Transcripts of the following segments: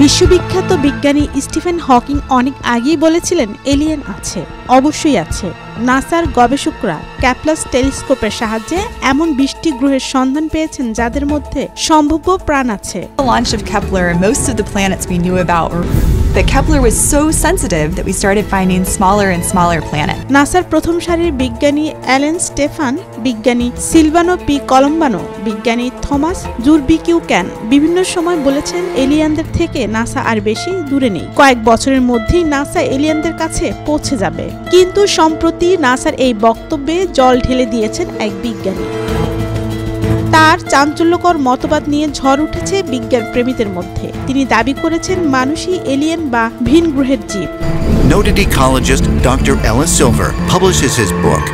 বিশ্ববিখ্যাত বিজ্ঞানী Stephen Hawking অনেক আগেই বলেছিলেন এলিয়েন আছে, অবশ্যই আছে। নাসার গবেষকরা ক্যাপলার টেলিস্কোপের সাহায্যে এমন 20টি গ্রহের সন্ধান পেয়েছেন যাদের মধ্যে সম্ভাব্য প্রাণ আছে। The launch of Kepler, most of the planets we knew about were that Kepler was so sensitive that we started finding smaller and smaller planets. নাসার প্রথম সারির বিজ্ঞানী অ্যালেন স্টেফান, বিজ্ঞানী সিলভানো পি কলম্বানো, বিজ্ঞানী থমাস জুরবিকিউক্যান বিভিন্ন সময় বলেছেন এলিয়েনদের থেকে নাসা আর বেশি দূরে নেই, কয়েক বছরের মধ্যেই নাসা এলিয়েনদের কাছে পৌঁছে যাবে। কিন্তু সম্প্রতি নাসার এই বক্তব্যে জল ঢেলে দিয়েছেন এক বিজ্ঞানী। তার চাঞ্চল্যকর মতবাদ নিয়ে ঝড় উঠেছে বিজ্ঞান প্রেমীদের মধ্যে। তিনি দাবি করেছেন মানুষই এলিয়েন বা ভিন গ্রহের জীব। Noted ecologist Dr. Ellis Silver publishes his book,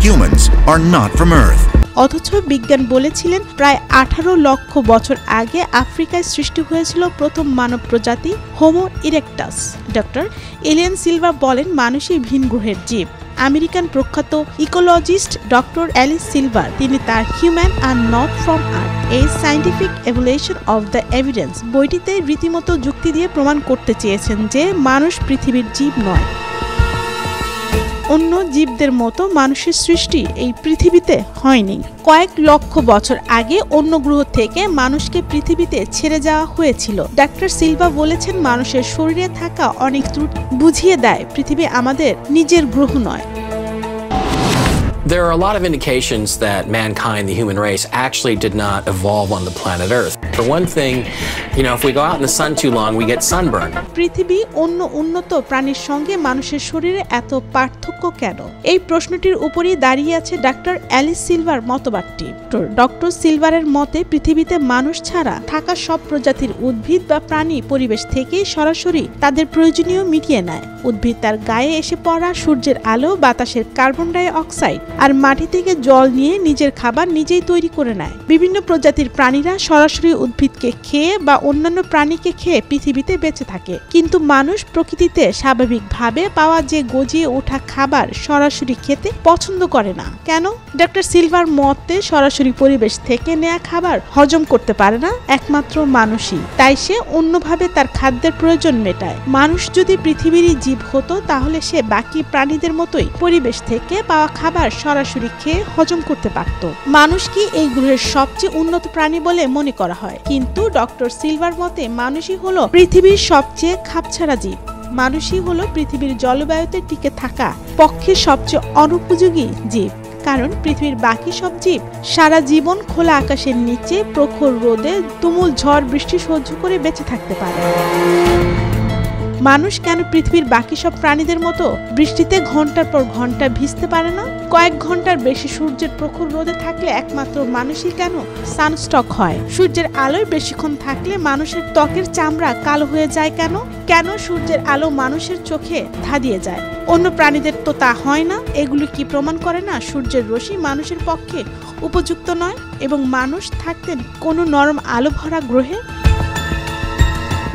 Humans Are Not From Earth. অথচ বিজ্ঞান বলেছিলেন প্রায় 18 লক্ষ বছর আগে আফ্রিকায় সৃষ্টি হয়েছিল প্রথম মানব প্রজাতি Homo erectus. Doctor alien silver বলেন মানুষই ভিন গ্রহের জীব। আমেরিকান প্রখ্যাত ইকোলজিস্ট ডক্টর অ্যালিস সিলভার তিনি তার human are not from earth A scientific evaluation of the evidence বইটিতে রীতিমতো যুক্তি দিয়ে প্রমাণ করতে চেয়েছেন যে মানুষ পৃথিবীর জীব নয়। অন্য জীবদের মতো মানুষের সৃষ্টি এই পৃথিবীতে হয়নি। কয়েক লক্ষ বছর আগে অন্য গ্রহ থেকে মানুষকে পৃথিবীতে ছেড়ে যাওয়া হয়েছিল। ডক্টর সিলভা বলেছেন মানুষের শরীরে থাকা অনেক ত্রুটি বুঝিয়ে দেয় পৃথিবী আমাদের নিজের গ্রহ নয়। There are a lot of indications that mankind, the human race, actually did not evolve on the planet Earth. For one thing, if we go out in the sun too long, we get sunburn. পৃথিবী অন্য উন্নত প্রাণীর সঙ্গে মানুষের শরীরে এত পার্থক্য কেন? এই প্রশ্নটির উপরই দাঁড়িয়ে আছে ডক্টর অ্যালিস সিলভার মতবাদটি। ডক্টর সিলভারের মতে পৃথিবীতে মানুষ ছাড়া থাকা সব প্রজাতির উদ্ভিদ বা প্রাণী পরিবেশ থেকে সরাসরি তাদের প্রয়োজনীয় মিটিয়ে নেয়। উদ্ভিদ তার গায়ে এসে পড়া সূর্যের আলো, বাতাসের কার্বন ডাই অক্সাইড আর মাটি থেকে জল নিয়ে নিজের খাবার নিজেই তৈরি করে নেয়। বিভিন্ন প্রজাতির প্রাণীরা সরাসরি উদ্ভিদকে খেয়ে বা অন্যান্য প্রাণীকে খেয়ে পৃথিবীতে বেঁচে থাকে, কিন্তু মানুষ প্রকৃতিতে স্বাভাবিকভাবে পাওয়া যে গজিয়ে ওঠা খাবার সরাসরি খেতে পছন্দ করে না। কেন? ডক্টর সিলভার মতে সরাসরি পরিবেশ থেকে নেয়া খাবার হজম করতে পারে না একমাত্র মানুষই, তাই সে অন্যভাবে তার খাদ্যের প্রয়োজন মেটায়। মানুষ যদি পৃথিবীরই জীব হতো তাহলে সে বাকি প্রাণীদের মতোই পরিবেশ থেকে পাওয়া খাবার সরাসরি খেয়ে হজম করতে পারত। মানুষ কি এই গ্রহের সবচেয়ে উন্নত প্রাণী বলে মনে করা হয়, কিন্তু ডক্টর সিলভার মতে মানুষই হলো পৃথিবীর সবচেয়ে খাপছাড়া জীব। মানুষই হলো পৃথিবীর জলবায়ুতে টিকে থাকা পক্ষে সবচেয়ে অনুপযোগী জীব, কারণ পৃথিবীর বাকি সব জীব সারা জীবন খোলা আকাশের নিচে প্রখর রোদে তুমুল ঝড় বৃষ্টি সহ্য করে বেঁচে থাকতে পারে। মানুষ কেন পৃথিবীর বাকি সব প্রাণীদের মতো বৃষ্টিতে ঘন্টার পর ঘন্টা ভিজতে পারে না? কয়েক ঘন্টার বেশি সূর্যের প্রখর রোদে থাকলে একমাত্র মানুষই কেন সানস্ট্রোক হয়? সূর্যের আলোয় বেশিক্ষণ থাকলে মানুষের ত্বকের চামড়া কালো হয়ে যায় কেন? কেন সূর্যের আলো মানুষের চোখে ধাঁধিয়ে যায়? অন্য প্রাণীদের তো তা হয় না। এগুলো কি প্রমাণ করে না সূর্যের রশ্মি মানুষের পক্ষে উপযুক্ত নয় এবং মানুষ থাকতেন কোনো নরম আলো ভরা গ্রহে?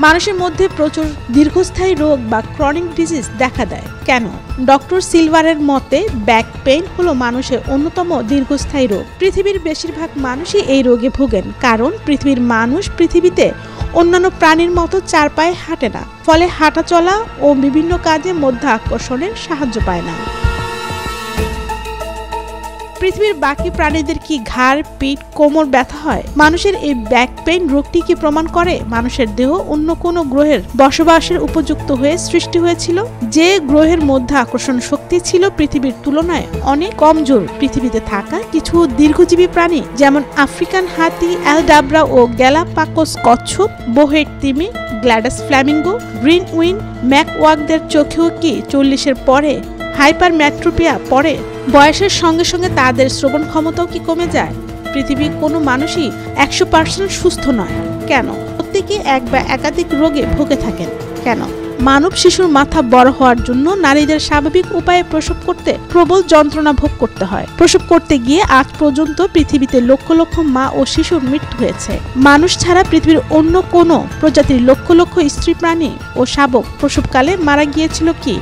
মানুষের মধ্যে প্রচুর দীর্ঘস্থায়ী রোগ বা ক্রনিক ডিজিজ দেখা দেয় কেন? ডক্টর সিলভারের মতে ব্যাক পেইন হলো মানুষের অন্যতম দীর্ঘস্থায়ী রোগ। পৃথিবীর বেশিরভাগ মানুষই এই রোগে ভোগেন, কারণ পৃথিবীর মানুষ পৃথিবীতে অন্যান্য প্রাণীর মতো চার পায়ে হাঁটে না, ফলে হাঁটা চলা ও বিভিন্ন কাজে মধ্যাকর্ষণের সাহায্য পায় না। পৃথিবীর বাকি প্রাণীদের কি ঘাড়, পিঠ, কোমর ব্যথা হয়? মানুষের এই ব্যাক পেইন রোগটি কি প্রমাণ করে মানুষের দেহ অন্য কোনো গ্রহের বসবাসের উপযুক্ত হয়ে সৃষ্টি হয়েছিল? যে গ্রহের মধ্যে আকর্ষণ শক্তি ছিল পৃথিবীর তুলনায় অনেক কমজোর। পৃথিবীতে থাকা কিছু দীর্ঘজীবী প্রাণী যেমন আফ্রিকান হাতি, অ্যালডাব্রা ও গ্যালাপাগোস কচ্ছপ, বোহেড তিমি, গ্ল্যাডাস ফ্ল্যামিঙ্গো, গ্রিন উইন, ম্যাকওয়াকদের চোখেও কি 40-এর পরে হাইপারম্যাট্রোপিয়া পড়ে? বয়সের সঙ্গে সঙ্গে তাদের শ্রবণ ক্ষমতাও কি কমে যায়? পৃথিবীর কোনো মানুষই 100% সুস্থ নয় কেন? প্রত্যেকে এক বা একাধিক রোগে ভুগে থাকেন কেন? মানব শিশুর মাথা বড় হওয়ার জন্য নারীদের স্বাভাবিক উপায়ে প্রসব করতে প্রবল যন্ত্রণা ভোগ করতে হয়। প্রসব করতে গিয়ে আজ পর্যন্ত পৃথিবীতে লক্ষ লক্ষ মা ও শিশুর মৃত্যু হয়েছে। মানুষ ছাড়া পৃথিবীর অন্য কোনো প্রজাতির লক্ষ লক্ষ স্ত্রী প্রাণী ও শাবক প্রসবকালে মারা গিয়েছিল কি?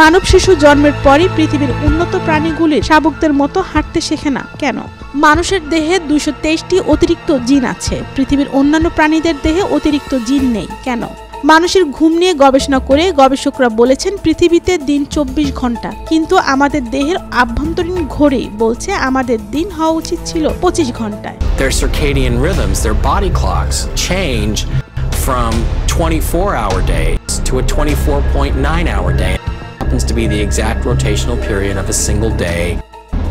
মানব শিশু জন্মের পরই পৃথিবীর উন্নত প্রাণীগুলির শাবকদের মতো হাঁটতে শেখে না কেন? মানুষের দেহে 223টি অতিরিক্ত জিন আছে। পৃথিবীর অন্যান্য প্রাণীদের দেহে অতিরিক্ত জিন নেই কেন? মানুষের ঘুম নিয়ে গবেষণা করে গবেষকরা বলেছেন পৃথিবীতে দিন 24 ঘন্টা, কিন্তু আমাদের দেহের আভ্যন্তরীণ ঘড়ি বলছে আমাদের দিন হওয়া উচিত ছিল 25 ঘন্টায়। Their circadian rhythms, their body clocks change from 24-hour days to a 24.9-hour day. It happens to be the exact rotational period of a single day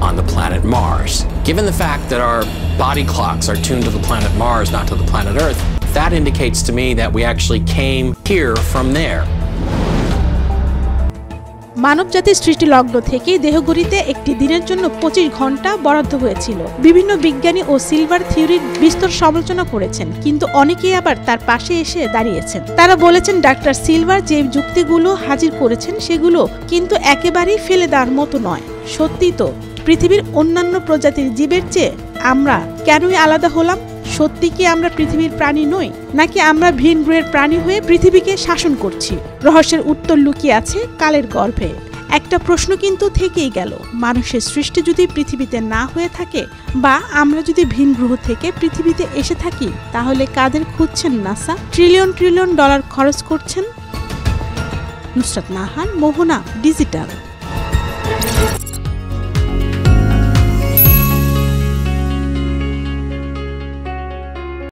on the planet Mars. Given the fact that our body clocks are tuned to the planet Mars, not to the planet Earth, that indicates to me that we actually came here from there. মানবজাতির সৃষ্টি লগ্ন থেকে দেহঘড়িতে একটি দিনের জন্য 25 ঘন্টা বরাদ্দ হয়েছিল। বিভিন্ন বিজ্ঞানী ও সিলভার থিওরির বিস্তর সমালোচনা করেছেন, কিন্তু অনেকেই আবার তার পাশে এসে দাঁড়িয়েছেন। তারা বলেছেন ডাক্তার সিলভার যে যুক্তিগুলো হাজির করেছেন সেগুলো কিন্তু একেবারেই ফেলে দেওয়ার মতো নয়। সত্যি তো, পৃথিবীর অন্যান্য প্রজাতির জীবের চেয়ে আমরা কেনই আলাদা হলাম? সত্যি কি আমরা পৃথিবীর প্রাণী নই, নাকি আমরা ভিন গ্রহের প্রাণী হয়ে পৃথিবীকে শাসন করছি? রহস্যের উত্তর লুকিয়ে আছে কালের গর্ভে। একটা প্রশ্ন কিন্তু থেকেই গেল, মানুষের সৃষ্টি যদি পৃথিবীতে না হয়ে থাকে, বা আমরা যদি ভিন গ্রহ থেকে পৃথিবীতে এসে থাকি, তাহলে কাদের খুঁজছেন নাসা? ট্রিলিয়ন ট্রিলিয়ন ডলার খরচ করছেন। নুসরাত নাহান, মোহনা ডিজিটাল।